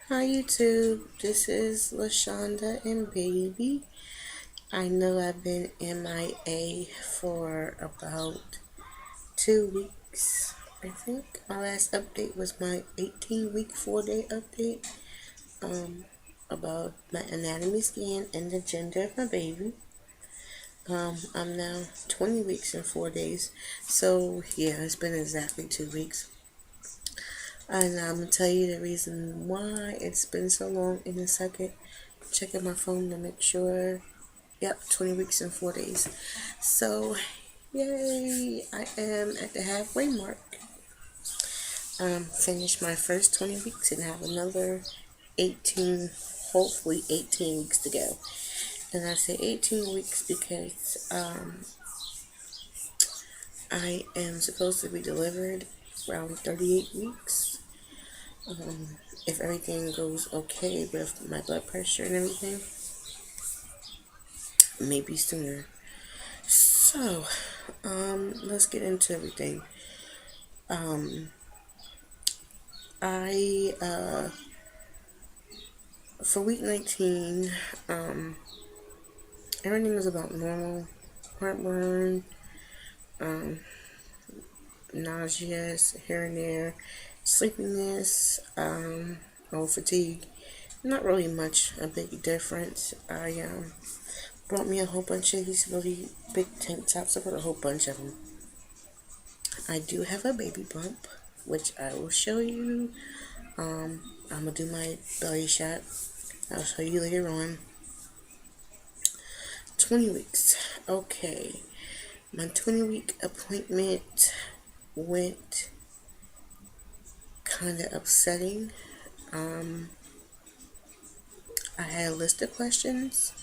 Hi YouTube, this is LaShonda and Baby. I know I've been MIA for about 2 weeks. I think my last update was my 18-week 4-day update about my anatomy scan and the gender of my baby. I'm now 20 weeks and 4 days, so yeah, it's been exactly 2 weeks. And I'm gonna tell you the reason why it's been so long in a second. Checking my phone to make sure. Yep, 20 weeks and 4 days. So, yay! I am at the halfway mark. Finished my first 20 weeks and have another 18, hopefully 18 weeks to go. And I say 18 weeks because I am supposed to be delivered around 38 weeks. If everything goes okay with my blood pressure and everything, maybe sooner. So, let's get into everything. I for week 19, everything was about normal. Heartburn, nausea here and there, sleepiness, fatigue. Not really much a big difference. I brought me a whole bunch of these really big tank tops. I brought a whole bunch of them. I do have a baby bump, which I will show you. I'm gonna do my belly shot. I'll show you later on. 20 weeks. Okay. My 20-week appointment went kind of upsetting. I had a list of questions,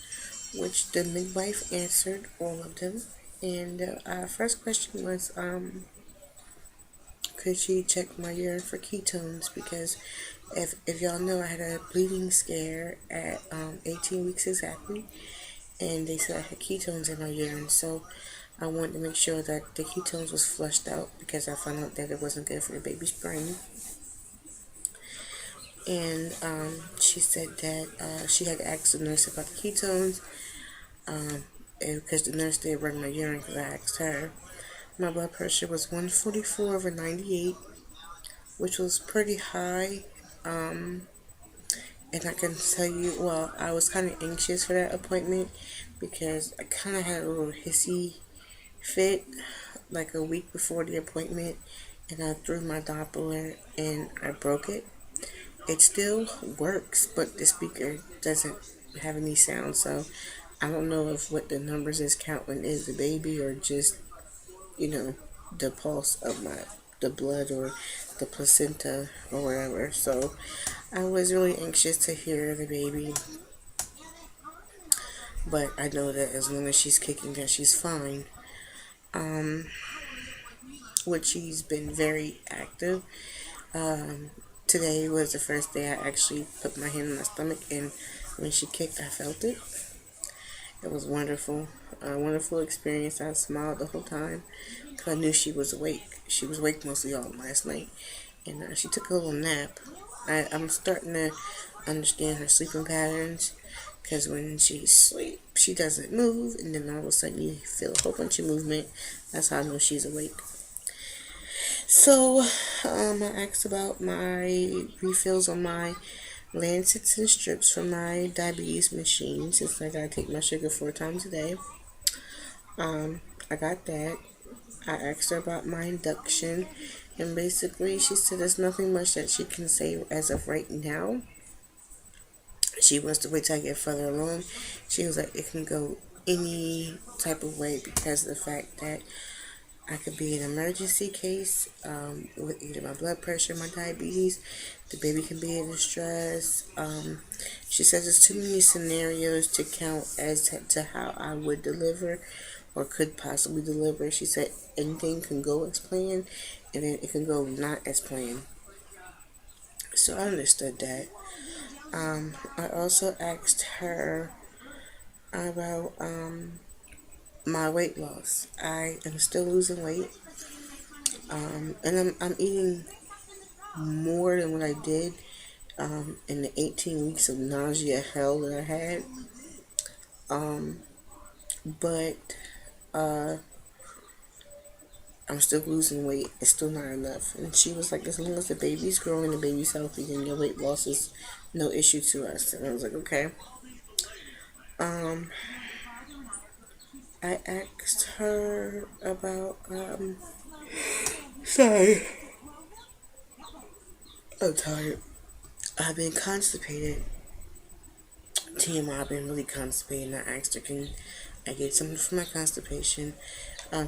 which the midwife answered all of them. And our first question was, could she check my urine for ketones? Because if y'all know, I had a bleeding scare at 18 weeks exactly, and they said I had ketones in my urine. So I wanted to make sure that the ketones was flushed out because I found out that it wasn't good for the baby's brain. And she said that she had asked the nurse about the ketones because the nurse did run my urine because I asked her. My blood pressure was 144/98, which was pretty high. And I can tell you, well, I was kind of anxious for that appointment because I kind of had a little hissy fit like a week before the appointment, and I threw my Doppler and I broke it. It still works, but the speaker doesn't have any sound, so I don't know if what the numbers is counting is the baby or just, you know, the pulse of the blood or the placenta or whatever. So I was really anxious to hear the baby, but I know that as long as she's kicking, that she's fine. Um, which she's been very active. Um, Today was the first day I actually put my hand on my stomach, and when she kicked, I felt it. It was wonderful, a wonderful experience. I smiled the whole time because I knew she was awake. She was awake mostly all last night, and she took a little nap. I'm starting to understand her sleeping patterns because when she sleeps, she doesn't move, and then all of a sudden you feel a whole bunch of movement. That's how I know she's awake. So, I asked about my refills on my Lancets and strips for my diabetes machine since I gotta take my sugar 4 times a day. I got that. I asked her about my induction, and basically she said there's nothing much that she can say as of right now. She wants to wait till I get further along. She was like, it can go any type of way because of the fact that I could be an emergency case with either my blood pressure, my diabetes. The baby can be in distress. She says there's too many scenarios to count as to how I would deliver or could possibly deliver. She said anything can go as planned, and then it can go not as planned. So I understood that. I also asked her about my weight loss. I am still losing weight. And I'm eating more than what I did in the 18 weeks of nausea hell that I had. Um, but uh, I'm still losing weight. It's still not enough. And she was like, as long as the baby's growing, the baby's healthy, then your weight loss is no issue to us. And I was like, okay. Um, I asked her about, sorry, I'm tired. I've been constipated. TMI, I've been really constipated. And I asked her, can I get something for my constipation?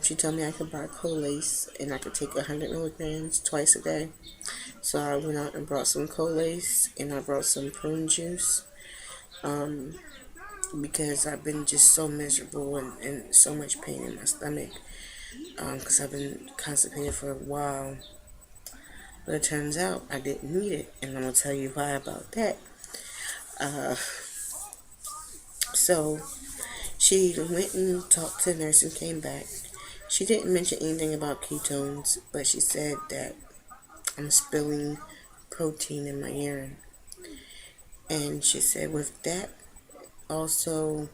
She told me I could buy Colace and I could take 100 milligrams twice a day. So I went out and brought some Colace and I brought some prune juice. Because I've been just so miserable and so much pain in my stomach. Because I've been constipated for a while. But it turns out I didn't need it. And I'm going to tell you why about that. Uh, so she went and talked to the nurse and came back. She didn't mention anything about ketones, but she said that I'm spilling protein in my urine. And she said with that also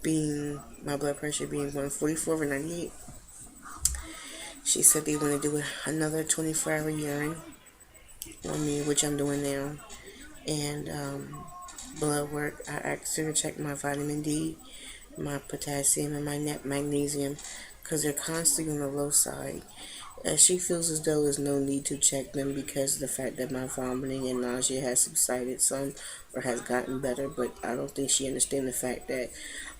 being my blood pressure being 144/98, she said they want to do another 24-hour urine on me, which I'm doing now, and blood work. I asked her to check my vitamin D, my potassium, and my magnesium because they're constantly on the low side. She feels as though there's no need to check them because of the fact that my vomiting and nausea has subsided some or has gotten better, but I don't think she understands the fact that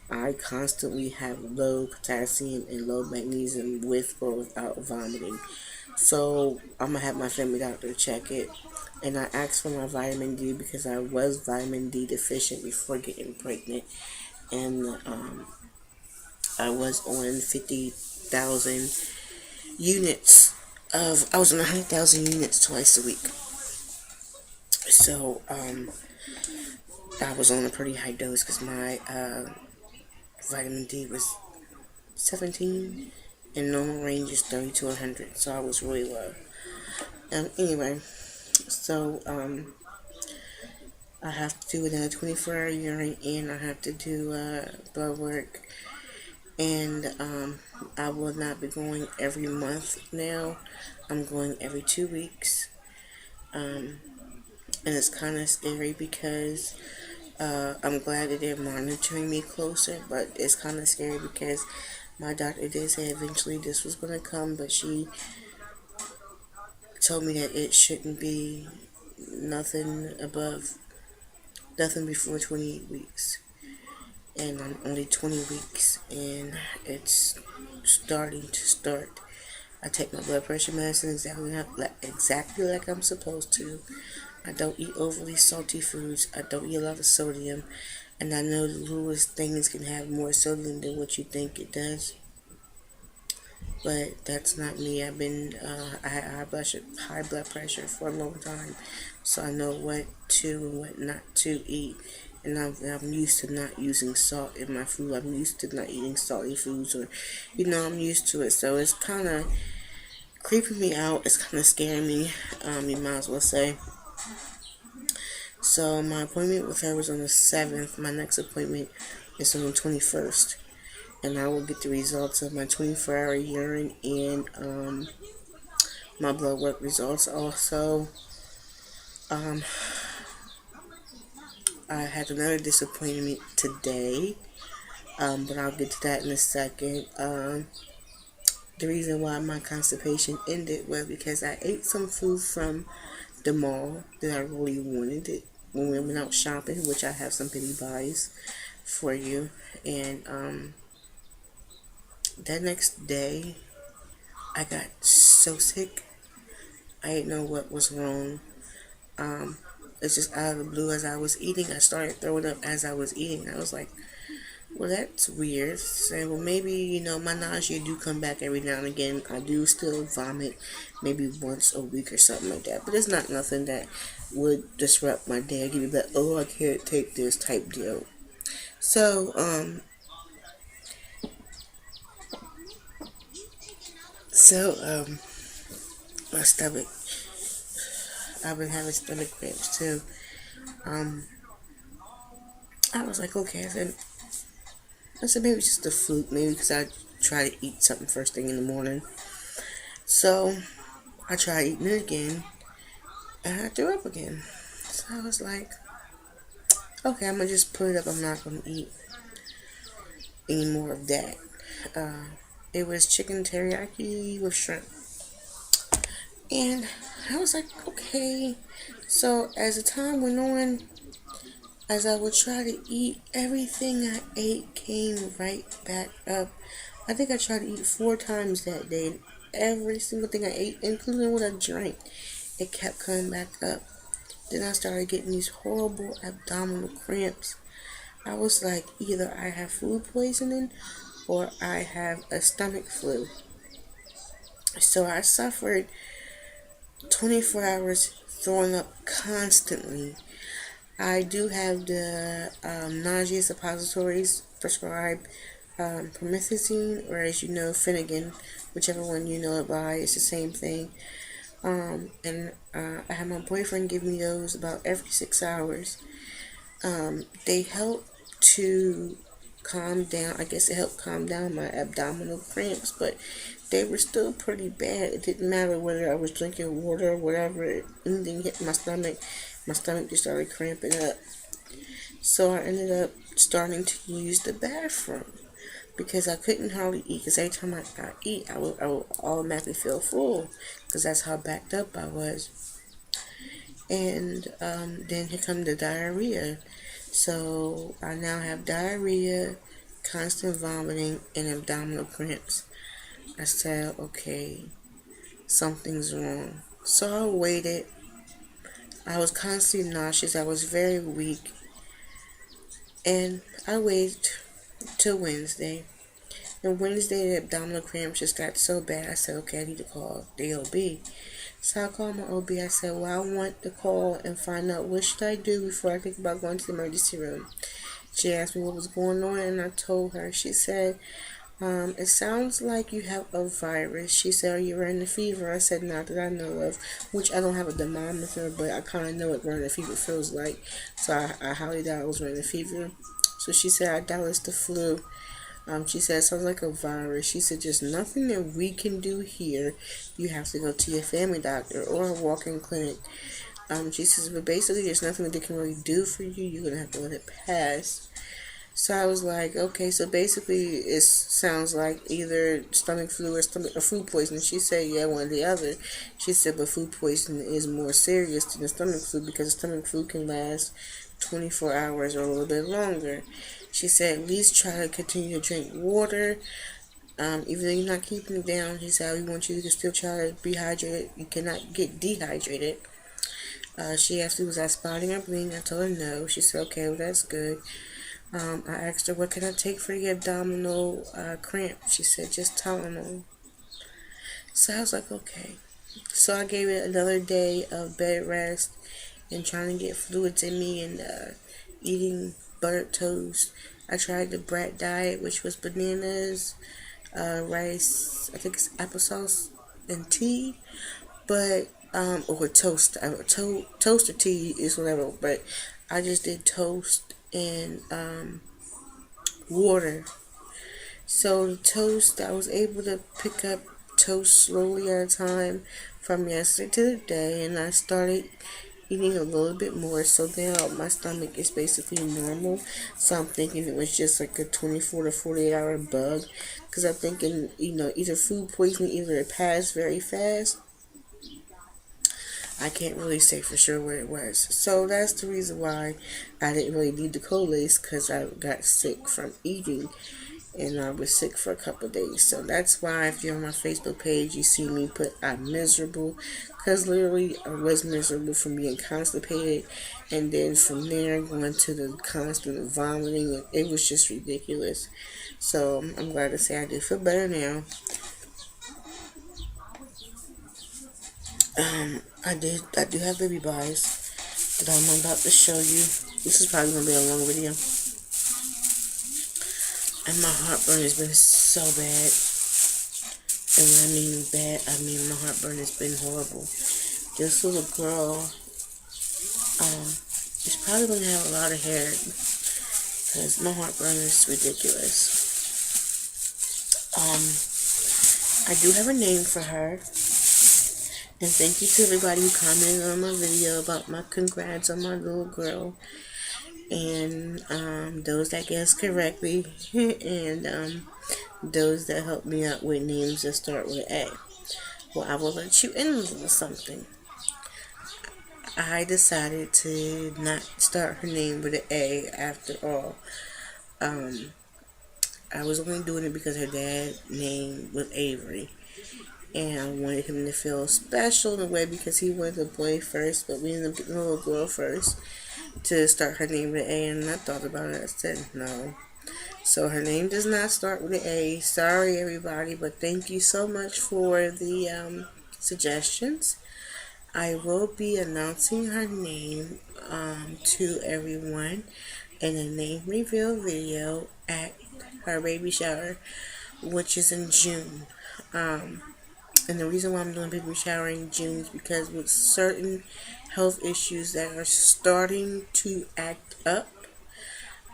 I constantly have low potassium and low magnesium with or without vomiting. So I'm gonna have my family doctor check it. And I asked for my vitamin D because I was vitamin D deficient before getting pregnant. And I was on 50,000 units I was on 100,000 units twice a week. So I was on a pretty high dose because my vitamin D was 17 and normal range is 30 to 100, so I was really low. Anyway, so I have to do another 24-hour urine and I have to do blood work, and I will not be going every month now. I'm going every 2 weeks, and it's kind of scary because I'm glad that they're monitoring me closer, but it's kind of scary because my doctor did say eventually this was going to come, but she told me that it shouldn't be nothing before 28 weeks. And I'm only 20 weeks, and it's starting to start. I take my blood pressure medicine exactly like I'm supposed to. I don't eat overly salty foods. I don't eat a lot of sodium. And I know the littlest things can have more sodium than what you think it does. But that's not me. I had high blood pressure for a long time. So I know what to and what not to eat. And I'm used to not using salt in my food. I'm used to not eating salty foods, or, I'm used to it. So it's kind of creeping me out. It's kind of scaring me. You might as well say. So my appointment with her was on the 7th. My next appointment is on the 21st. And I will get the results of my 24-hour urine and my blood work results. Also, I had another disappointment today, but I'll get to that in a second. The reason why my constipation ended was because I ate some food from the mall that I really wanted it when we went out shopping, which I have some pity buys for you. And that next day, I got so sick. I didn't know what was wrong. It's just out of the blue. As I was eating, I started throwing up as I was eating. I was like, well, that's weird. So, well, maybe, my nausea do come back every now and again. I do still vomit maybe once a week or something like that. But it's not nothing that would disrupt my day. I give you that, oh, I can't take this type deal. So, my stomach, I've been having stomach cramps too. Um, I was like, okay. I said maybe it's just the fluke. Maybe because I try to eat something first thing in the morning. So I tried eating it again, and I threw up again. So I was like, okay, I'm gonna just put it up. I'm not gonna eat any more of that. Uh, it was chicken teriyaki with shrimp. And I was like, okay. So as the time went on, as I would try to eat, everything I ate came right back up. I think I tried to eat 4 times that day. Every single thing I ate, including what I drank, it kept coming back up. Then I started getting these horrible abdominal cramps. I was like, either I have food poisoning or I have a stomach flu. So I suffered 24 hours throwing up constantly. I do have the nausea suppositories prescribed, promethazine, or as you know, Finnegan, whichever one you know it by, it's the same thing. And I had my boyfriend give me those about every 6 hours. They help to calm down. I guess it helped calm down my abdominal cramps, but they were still pretty bad. It didn't matter whether I was drinking water or whatever. Anything hit my stomach. My stomach just started cramping up. So I ended up starting to use the bathroom because I couldn't hardly eat. Because every time I eat, I would automatically feel full because that's how backed up I was. And then here come the diarrhea. So I now have diarrhea, constant vomiting, and abdominal cramps. I said, okay, something's wrong. So I waited. I was constantly nauseous. I was very weak. And I waited till Wednesday. And Wednesday, the abdominal cramps just got so bad. I said, okay, I need to call the OB. So I called my OB. I said, well, I want to call and find out what should I do before I think about going to the emergency room. She asked me what was going on, and I told her. She said, it sounds like you have a virus. She said, are you running a fever? I said, not that I know of, which I don't have a thermometer, but I kind of know what running a fever feels like. So I highly doubt I was running a fever. So she said, I doubt it's the flu. She said, it sounds like a virus. She said, just nothing that we can do here. You have to go to your family doctor or a walk-in clinic. She says, but basically, there's nothing that they can really do for you. You're going to have to let it pass. So I was like, okay, so basically it sounds like either stomach flu or food poisoning. She said, yeah, one or the other. She said, but food poisoning is more serious than the stomach flu because the stomach flu can last 24 hours or a little bit longer. She said, at least try to continue to drink water. Even though you're not keeping it down, she said, we want you to still try to be hydrated. You cannot get dehydrated. She asked me, was I spotting or bleeding? I told her no. She said, okay, well, that's good. I asked her, what can I take for the abdominal cramp? She said, just Tylenol. So I was like, okay. So I gave it another day of bed rest and trying to get fluids in me and eating buttered toast. I tried the brat diet, which was bananas, rice, I think it's applesauce, and tea. But, or toast. Toast or tea is whatever. But I just did toast and water. So the toast, I was able to pick up toast slowly at a time from yesterday to today, and I started eating a little bit more. So now my stomach is basically normal. So I'm thinking it was just like a 24 to 48 hour bug, because I'm thinking, either food poisoning, either it passed very fast. I can't really say for sure what it was. So that's the reason why I didn't really need the Colace, because I got sick from eating and I was sick for a couple of days. So that's why if you're on my Facebook page, you see me put I'm miserable, because literally I was miserable from being constipated, and then from there going to the constant vomiting. It was just ridiculous. So I'm glad to say I do feel better now. I do have baby buys that I'm about to show you. This is probably gonna be a long video. And my heartburn has been so bad. And when I mean bad, I mean my heartburn has been horrible. this little girl, is probably going to have a lot of hair because my heartburn is ridiculous. I do have a name for her. And thank you to everybody who commented on my video about my congrats on my little girl. And those that guessed correctly. And those that helped me out with names that start with an A. Well, I will let you in on something. I decided to not start her name with an A after all. I was only doing it because her dad's name was Avery. And I wanted him to feel special in a way because he wanted a boy first, but we ended up getting a little girl first to start her name with an A. And I thought about it. I said no. So her name does not start with an A. Sorry, everybody, but thank you so much for the suggestions. I will be announcing her name to everyone in a name reveal video at her baby shower, which is in June. And the reason why I'm doing baby shower in June is because with certain health issues that are starting to act up,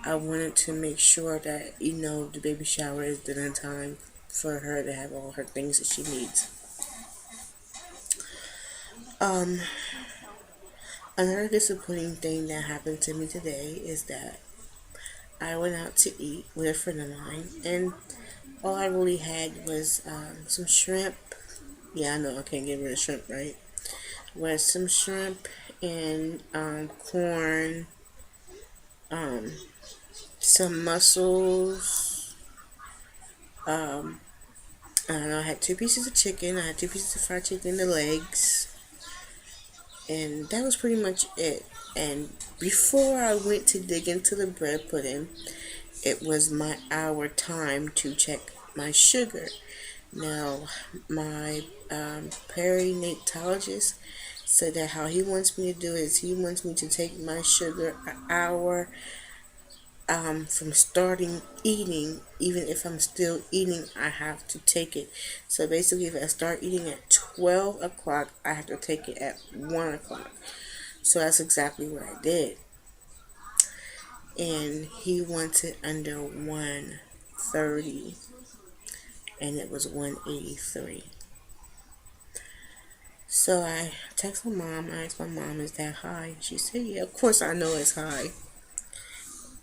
I wanted to make sure that, the baby shower is done in time for her to have all her things that she needs. Another disappointing thing that happened to me today is that I went out to eat with a friend of mine, and all I really had was some shrimp. Yeah, I know I can't get rid of shrimp, right? Was some shrimp and corn, some mussels. I don't know. I had 2 pieces of chicken. I had 2 pieces of fried chicken, the legs, and that was pretty much it. And before I went to dig into the bread pudding, it was my hour time to check my sugar. Now, my perinatologist said that how he wants me to do is he wants me to take my sugar an hour from starting eating. Even if I'm still eating, I have to take it. So basically, if I start eating at 12 o'clock, I have to take it at 1 o'clock. So that's exactly what I did. And he wants it under 130. And it was 183. So I text my mom. I asked my mom, is that high? She said, yeah, of course I know it's high.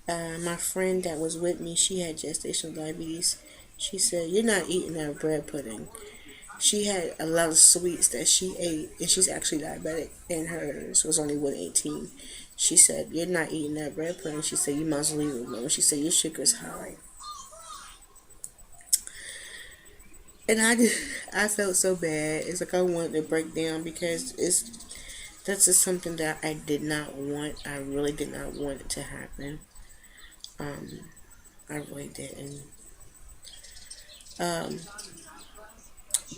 My friend that was with me, she had gestational diabetes. She said, you're not eating that bread pudding. She had a lot of sweets that she ate, and she's actually diabetic, and hers was only 118. She said, you're not eating that bread pudding. She said, you must leave it alone. She said, your sugar's high. And I felt so bad. It's like I wanted to break down because that's just something that I did not want. I really did not want it to happen. I really didn't.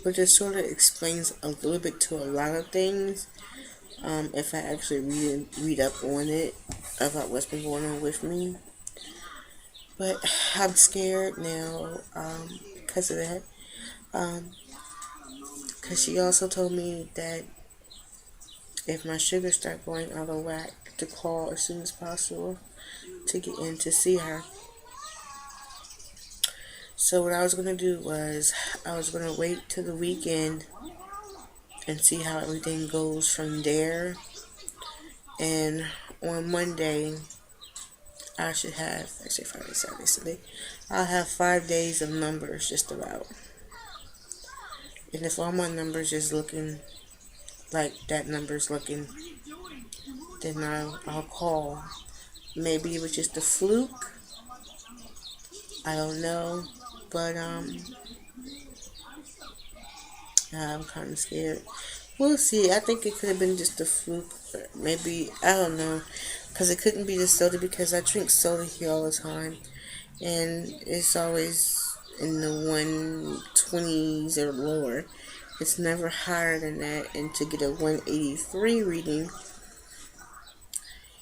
But it sort of explains a little bit to a lot of things. If I actually read up on it about what's been going on with me. But I'm scared now because of that. Because she also told me that if my sugar start going out of whack, to call as soon as possible to get in to see her. So what I was going to do was I was going to wait till the weekend and see how everything goes from there. And on Monday, I should have, actually Friday, Saturday, Sunday, I'll have 5 days of numbers just about. And if all my numbers is looking like that number's looking, then I'll call. Maybe it was just a fluke. I don't know. But I'm kind of scared. We'll see. I think it could have been just a fluke. Maybe, I don't know. Because it couldn't be the soda because I drink soda here all the time. And it's always in the 120s or lower. It's never higher than that. And to get a 183 reading,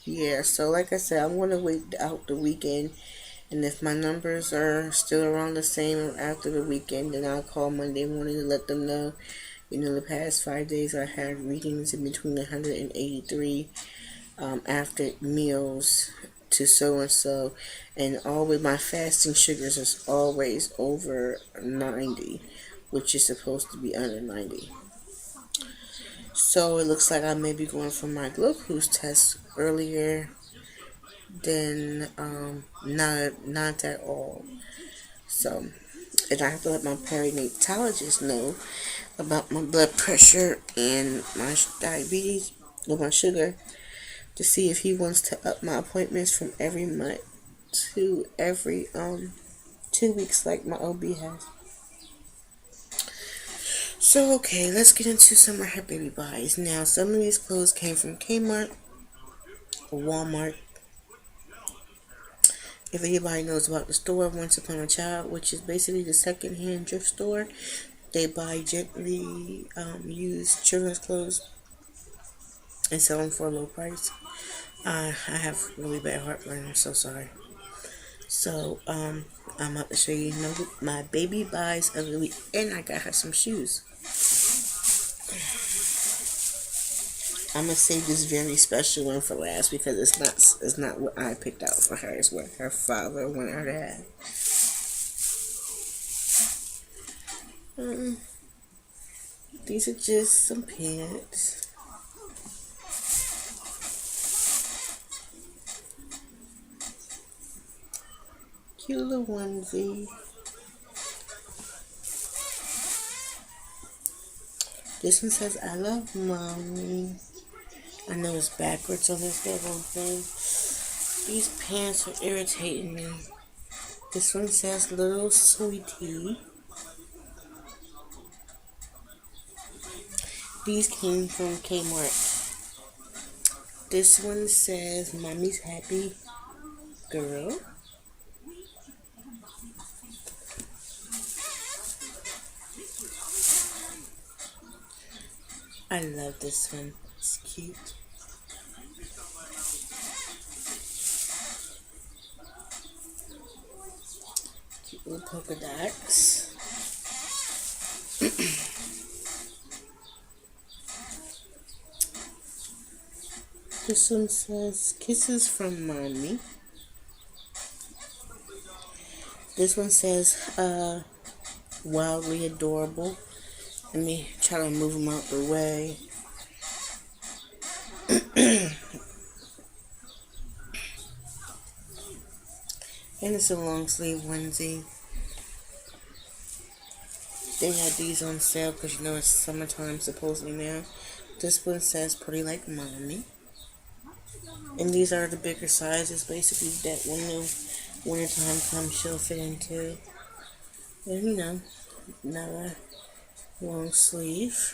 yeah. So like I said, I'm going to wait out the weekend. And if my numbers are still around the same after the weekend, then I'll call Monday morning to let them know The past 5 days I had readings in between 183 after meals to so and so, and always my fasting sugars is always over 90, which is supposed to be under 90. So it looks like I may be going for my glucose test earlier than not at all. So, and I have to let my perinatologist know about my blood pressure and my diabetes or my sugar to see if he wants to up my appointments from every month to every 2 weeks like my OB has. So okay, let's get into some of her baby buys. Now some of these clothes came from Kmart or Walmart. If anybody knows about the store Once Upon a Child, which is basically the second-hand thrift store, they buy gently used children's clothes and sell them for a low price. I have really bad heartburn. I'm so sorry. So I'm about to show you my baby buys of the week, and I got her some shoes. I'm gonna save this very special one for last because it's not what I picked out for her. It's what her father wanted her to have. These are just some pants. Cute little onesie. This one says, "I love mommy." I know it's backwards on this little thing. These pants are irritating me. This one says, "Little sweetie." These came from Kmart. This one says, "Mommy's happy girl." I love this one. It's cute. Cute little polka dots. This one says, "Kisses from mommy." This one says, "Wildly adorable." Let me try to move them out the way. And it's a long sleeve onesie. They had these on sale because it's summertime supposedly now. This one says, "Pretty like mommy." And these are the bigger sizes, basically, that when the wintertime comes, she'll fit into. And another long sleeve.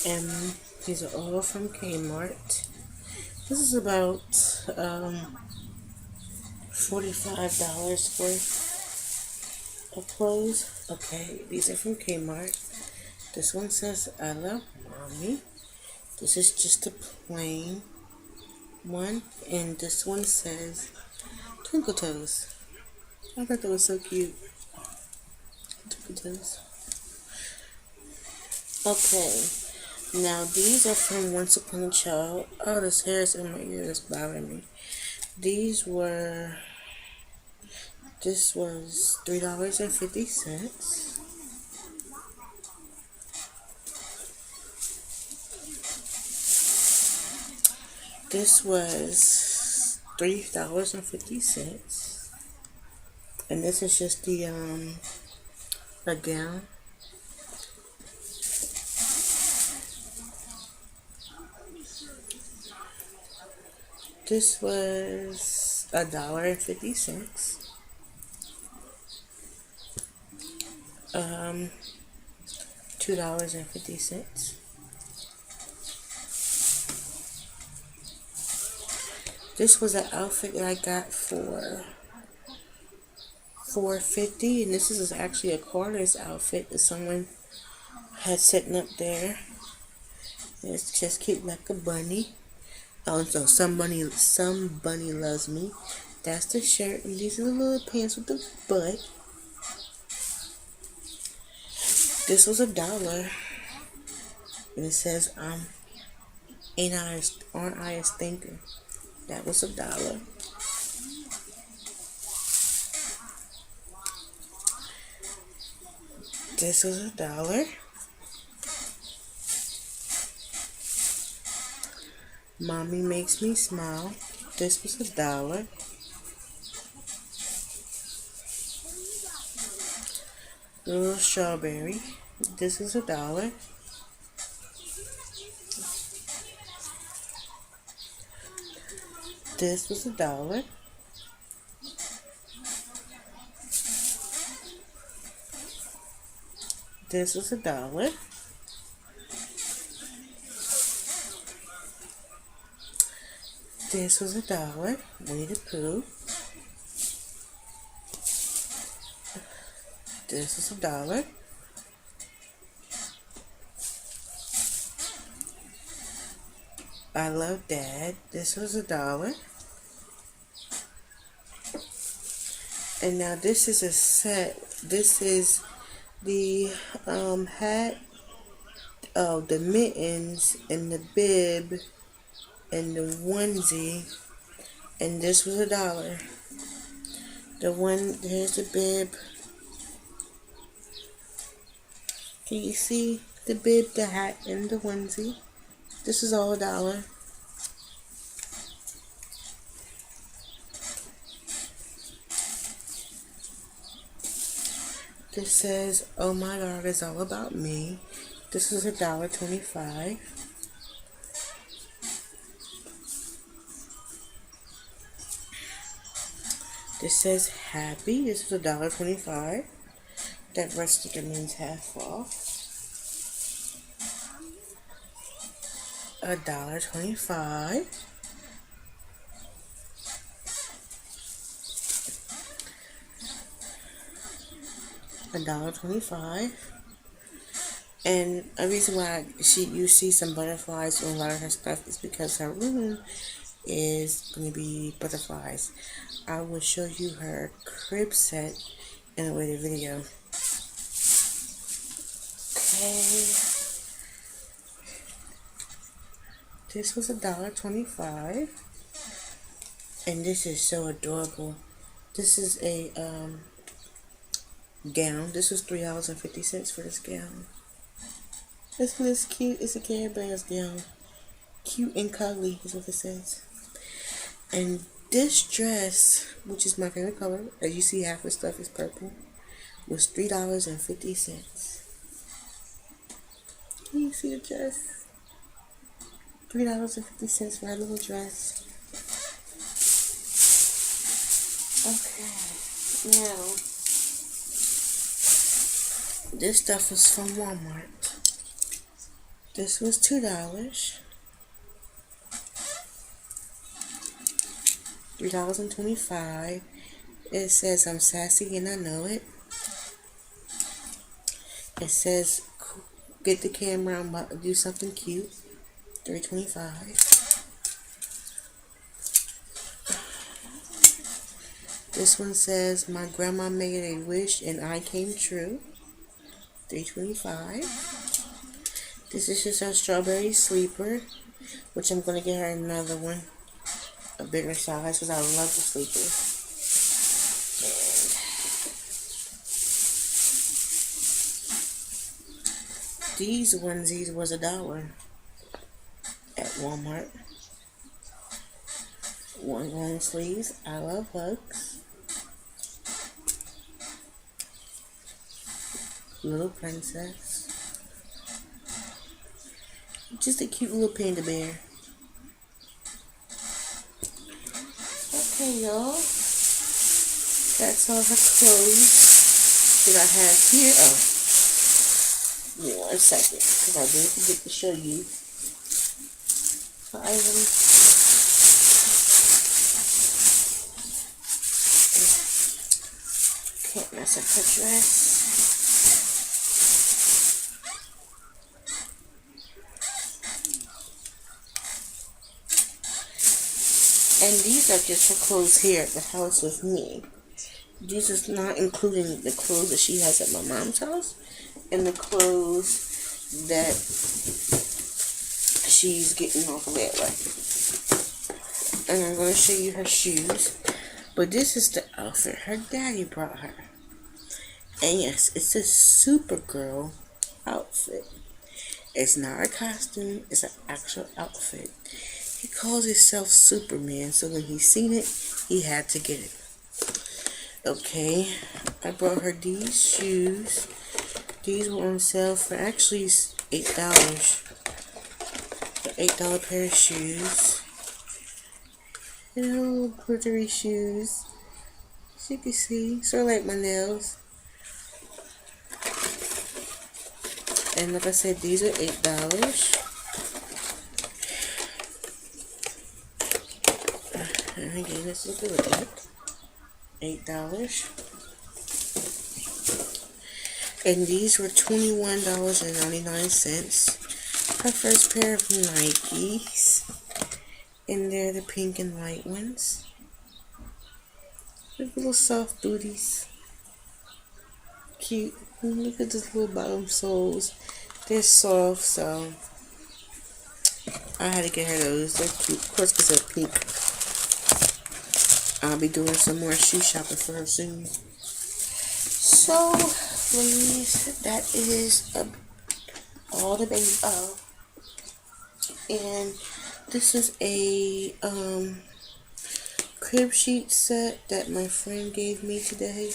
And these are all from Kmart. This is about $45 worth of clothes. Okay, these are from Kmart. This one says, "I love mommy." This is just a plain one. And this one says, "Twinkle Toes." I thought that was so cute. Twinkle Toes. Okay. Now these are from Once Upon a Child. Oh, this hair is in my ear. That's bothering me. This was $3.50. This was $3.50. And this is just the a gown. This was $1.50. $2.50. This was an outfit that I got for $4.50, and this is actually a Carter's outfit that someone had sitting up there. And it's just cute like a bunny. Oh, so some bunny loves me. That's the shirt, and these are the little pants with the butt. This was $1. And it says, aren't I a stinker? That was $1. This was $1. Mommy makes me smile. This was $1. Little strawberry. This is $1. This was $1. This was $1. This was $1. Winnie the Pooh. This was $1. I love Dad. This was $1. And now this is a set. This is the hat, the mittens, and the bib, and the onesie. And this was $1. Here's the bib. Can you see the bib, the hat, and the onesie? This is all $1. This says, "Oh my God, it's all about me." This is $1.25. This says happy. This is $1.25. That red sticker means half off. $1.25. $1.25. And a reason why you see some butterflies on a lot of her stuff is because her room is going to be butterflies. I will show you her crib set in a later video. Okay. This was $1.25. And this is so adorable. This is a gown. This was $3.50 for this gown. Isn't this cute? It's a Care Bears gown. Cute and cuddly is what it says. And this dress, which is my favorite color, as you see half the stuff is purple, was $3.50. Can you see the dress? $3.50 for that little dress. Okay, now this stuff was from Walmart. This was $2. $3.25. It says I'm sassy and I know it. It says get the camera, I'm about to do something cute. $3.25. This one says my grandma made a wish and I came true. $3.25. This is just a strawberry sleeper, which I'm going to get her another one, a bigger size, because I love the sleeper. And these onesies was $1 at Walmart. One long sleeves. I love hugs. Little princess. Just a cute little panda bear. Okay, y'all. That's all her clothes that I have here. Oh, give me 1 second, because I did forget to show you her items. Can't mess up her dress. And these are just her clothes here at the house with me. This is not including the clothes that she has at my mom's house. in the clothes that she's getting off of that way. And I'm going to show you her shoes. But this is the outfit her daddy brought her. And yes, it's a Supergirl outfit. It's not a costume, it's an actual outfit. He calls himself Superman, so when he seen it, he had to get it. Okay, I brought her these shoes. These were on sale for actually $8. An $8 pair of shoes. And little glittery shoes. As you can see, sort of like my nails. And like I said, these are $8. And again, let's look at it. $8. And these were $21.99. Her first pair of Nikes. And they're the pink and white ones. With little soft booties. Cute. And look at those little bottom soles. They're soft, so I had to get her those. They're cute. Of course, because they're pink. I'll be doing some more shoe shopping for her soon. So, ladies, that is all the baby. And this is a crib sheet set that my friend gave me today.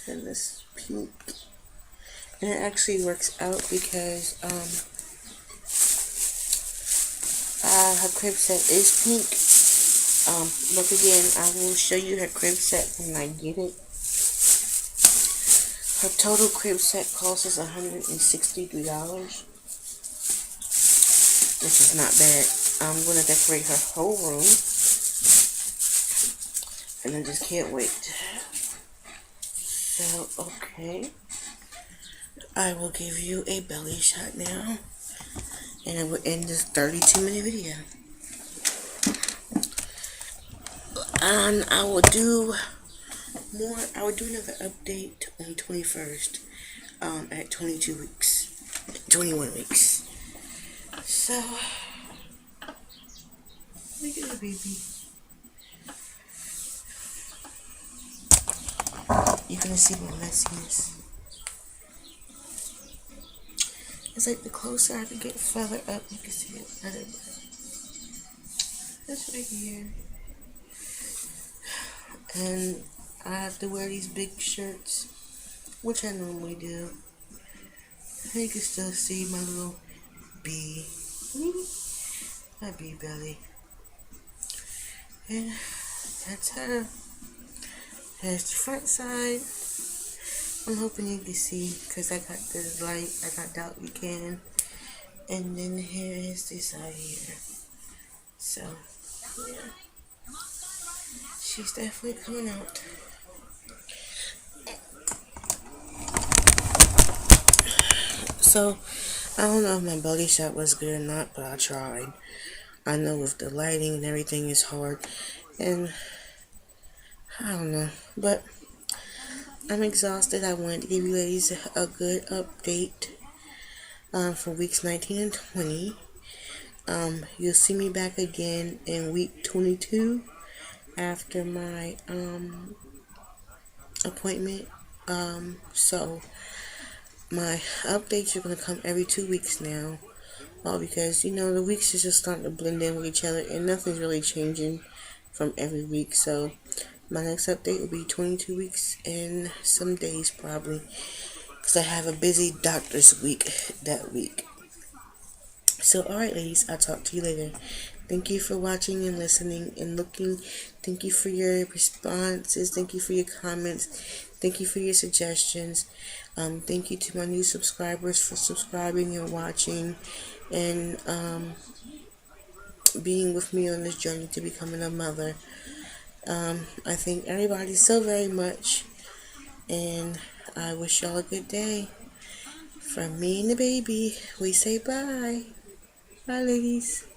And this pink. And it actually works out because her crib set is pink. But again, I will show you her crib set when I get it. Her total crib set cost us $163, which is not bad. I'm going to decorate her whole room, and I just can't wait. So, okay. I will give you a belly shot now, and I will end this 32-minute video. And I will do another update on 21st, at 21 weeks. So, look at the baby. You're gonna see my messiness. It's like the closer I can get further up, you can see it better. That's right here. And I have to wear these big shirts, which I normally do. You can still see my little bee. My bee belly. And that's her. There's the front side. I'm hoping you can see, because I got the light. I got doubt you can. And then here is this side here. So, yeah. She's definitely coming out. So, I don't know if my belly shot was good or not, but I tried. I know with the lighting and everything is hard. And, I don't know. But, I'm exhausted. I wanted to give you ladies a good update for weeks 19 and 20. You'll see me back again in week 22 after my appointment. So my updates are going to come every 2 weeks now. Because, the weeks is just starting to blend in with each other and nothing's really changing from every week. So my next update will be 22 weeks and some days probably, because I have a busy doctor's week that week. So, alright ladies, I'll talk to you later. Thank you for watching and listening and looking. Thank you for your responses. Thank you for your comments. Thank you for your suggestions. Thank you to my new subscribers for subscribing and watching and being with me on this journey to becoming a mother. I thank everybody so very much, and I wish y'all a good day. From me and the baby, we say bye. Bye, ladies.